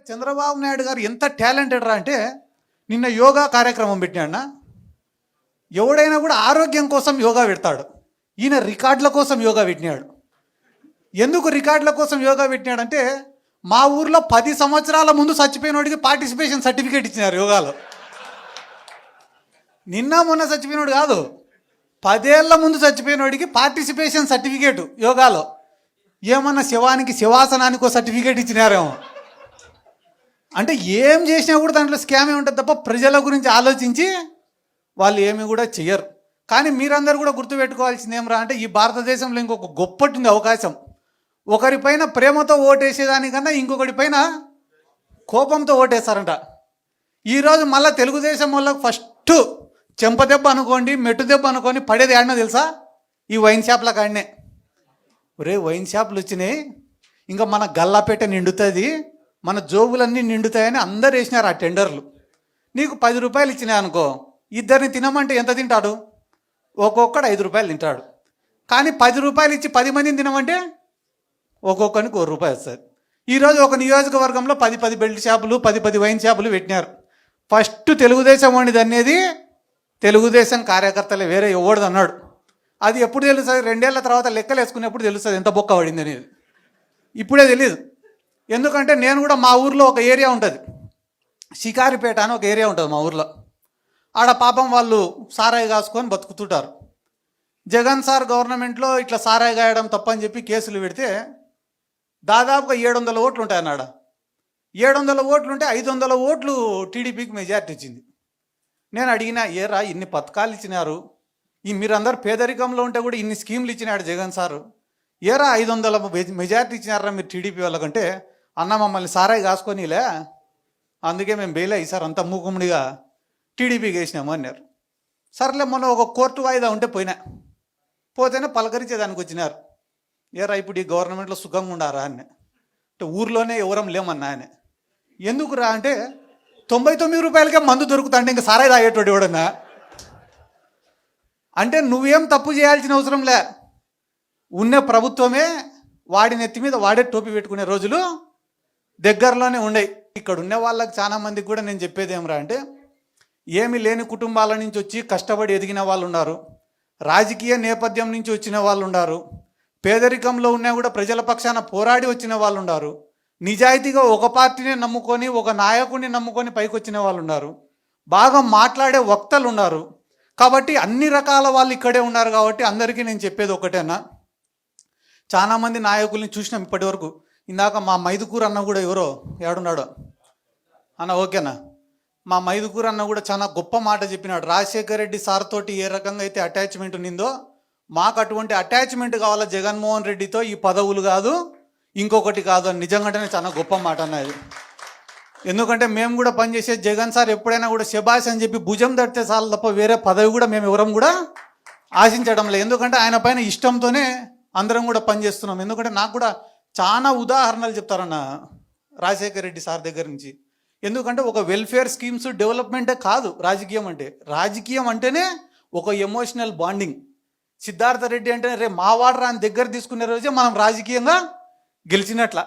చంద్రబాబు నాయుడు గారు ఎంత టాలెంటెడ్ రా అంటే నిన్న యోగా కార్యక్రమం పెట్టినాడు. ఎవడైనా కూడా ఆరోగ్యం కోసం యోగా పెడతాడు. ఈయన రికార్డుల కోసం యోగా పెట్టినాడు. ఎందుకు రికార్డుల కోసం యోగా పెట్టినాడంటే మా ఊర్లో 10 సంవత్సరాల ముందు చచ్చిపోయినోడికి పార్టిసిపేషన్ సర్టిఫికేట్ ఇచ్చినారు యోగాలో. నిన్న మొన్న చచ్చిపోయినోడు కాదు, 10 ఏళ్ల ముందు చచ్చిపోయినోడికి పార్టిసిపేషన్ సర్టిఫికేటు యోగాలో. ఏమన్నా శవానికి శివాసనానికి సర్టిఫికేట్ ఇచ్చినారేమో. అంటే ఏం చేసినా కూడా దాంట్లో స్కామే ఉంటుంది తప్ప ప్రజల గురించి ఆలోచించి వాళ్ళు ఏమి కూడా చెయ్యరు. కానీ మీరందరూ కూడా గుర్తుపెట్టుకోవాల్సింది ఏమరా అంటే ఈ భారతదేశంలో ఇంకొక గొప్పటి అవకాశం. ఒకరిపైన ప్రేమతో ఓటేసేదానికన్నా ఇంకొకటి పైన కోపంతో ఓటేస్తారంట. ఈరోజు మళ్ళీ తెలుగుదేశం వాళ్ళకి ఫస్ట్ చెంపదెబ్బ అనుకోండి, మెట్టు దెబ్బ అనుకోని పడేది ఏడనో తెలుసా? ఈ వైన్ షాప్ల కాడనే. ఒరే వైన్ షాపులు వచ్చినాయి, ఇంకా మన గల్లాపేట నిండుతుంది, మన జోబులన్నీ నిండుతాయని అందరు వేసినారు ఆ టెండర్లు. నీకు 10 రూపాయలు ఇచ్చినాయి అనుకో, ఇద్దరిని తినమంటే ఎంత తింటాడు? ఒక్కొక్కడు 5 రూపాయలు తింటాడు. కానీ 10 రూపాయలు ఇచ్చి 10 మందిని తినమంటే ఒక్కొక్కరికి 1 రూపాయి వస్తుంది. ఈరోజు ఒక నియోజకవర్గంలో 10 బెల్ట్ షాపులు 10 వైన్ షాపులు పెట్టినారు. ఫస్ట్ తెలుగుదేశం వాడిది అనేది తెలుగుదేశం కార్యకర్తలే, వేరే ఎవడిది అన్నాడు. అది ఎప్పుడు తెలుస్తుంది? 2 ఏళ్ల తర్వాత లెక్కలు వేసుకునేప్పుడు తెలుస్తుంది ఎంత బొక్క పడింది అనేది. ఇప్పుడే తెలియదు. ఎందుకంటే నేను కూడా మా ఊర్లో ఒక ఏరియా ఉంటుంది, షికారిపేట అని ఒక ఏరియా ఉంటుంది మా ఊర్లో. ఆడ పాపం వాళ్ళు సారాయి కాసుకొని బతుకుతుంటారు. జగన్ సార్ గవర్నమెంట్లో ఇట్లా సారాయి గాయడం తప్పని చెప్పి కేసులు పెడితే దాదాపుగా 700 ఓట్లు ఉంటాయి అన్నాడ. 700 ఓట్లు ఉంటే 500 ఓట్లు టీడీపీకి మెజార్టీ వచ్చింది. నేను అడిగినా, ఏరా ఇన్ని పథకాలు ఇచ్చినారు, ఈ మీరందరూ పేదరికంలో ఉంటే కూడా ఇన్ని స్కీమ్లు ఇచ్చినాడు జగన్ సారు, ఏరా 500 మెజార్టీ ఇచ్చినారా మీరు టీడీపీ వాళ్ళకంటే, అన్న మమ్మల్ని సారాయి కాసుకొనిలే, అందుకే మేము బెయిలే ఈసారి అంతా మూకుముడిగా టీడీపీకి వేసినాము అన్నారు. సర్లే మొన్న ఒక కోర్టు వాయిదా ఉంటే పోతేనే పలకరించేదానికి వచ్చినారు. ఏరా ఇప్పుడు ఈ గవర్నమెంట్లో సుఖంగా ఉండారా అని. అంటే ఊర్లోనే ఎవరం లేమన్నా అని. ఎందుకురా అంటే 99 రూపాయలకే మందు దొరుకుతా అంటే ఇంకా సారాయి తాగేటోడు ఎవడన్నా. అంటే నువ్వేం తప్పు చేయాల్సిన అవసరం లే, ఉన్న ప్రభుత్వమే వాడి నెత్తి మీద వాడే టోపీ పెట్టుకునే రోజులు దగ్గరలోనే ఉండేవి. ఇక్కడ ఉన్న వాళ్ళకి చాలా మందికి కూడా నేను చెప్పేది ఏమరా అంటే, ఏమి లేని కుటుంబాల నుంచి వచ్చి కష్టపడి ఎదిగిన వాళ్ళు ఉన్నారు, రాజకీయ నేపథ్యం నుంచి వచ్చిన వాళ్ళు ఉన్నారు, పేదరికంలో ఉన్నా కూడా ప్రజల పక్షాన పోరాడి వచ్చిన వాళ్ళు ఉన్నారు, నిజాయితీగా ఒక పార్టీని నమ్ముకొని ఒక నాయకుడిని నమ్ముకొని పైకి వచ్చిన వాళ్ళు ఉన్నారు, బాగా మాట్లాడే వక్తలు ఉన్నారు. కాబట్టి అన్ని రకాల వాళ్ళు ఇక్కడే ఉన్నారు. కాబట్టి అందరికీ నేను చెప్పేది ఒకటేనా, చాలామంది నాయకుల్ని చూసినాం ఇప్పటి వరకు. ఇందాక మా మైదుకూరు అన్న కూడా ఎవరో ఏడున్నాడో అన్న, ఓకేనా, మా మైదుకూరు అన్న కూడా చాలా గొప్ప మాట చెప్పినాడు. రాజశేఖర్ రెడ్డి సార్ తోటి ఏ రకంగా అయితే అటాచ్మెంట్ ఉన్నిందో మాకు అటువంటి అటాచ్మెంట్ కావాలా జగన్మోహన్ రెడ్డితో, ఈ పదవులు కాదు ఇంకొకటి కాదు అని. నిజంగానే చాలా గొప్ప మాట అన్నది. ఎందుకంటే మేము కూడా పనిచేసే జగన్ సార్ ఎప్పుడైనా కూడా శబాష్ అని చెప్పి భుజం తడితే చాలు తప్ప వేరే పదవి కూడా మేము ఎవరం కూడా ఆశించడం లేదు. ఎందుకంటే ఆయన పైన ఇష్టంతోనే అందరం కూడా పనిచేస్తున్నాం. ఎందుకంటే నాకు కూడా చాలా ఉదాహరణలు చెప్తారన్న రాజశేఖర్ రెడ్డి సార్ దగ్గర నుంచి. ఎందుకంటే ఒక వెల్ఫేర్ స్కీమ్స్ డెవలప్మెంటే కాదు రాజకీయం అంటే. రాజకీయం అంటేనే ఒక ఎమోషనల్ బాండింగ్. సిద్ధార్థ రెడ్డి అంటే రే మావాడరా అని దగ్గర తీసుకునే రోజే మనం రాజకీయంగా గెలిచినట్ల.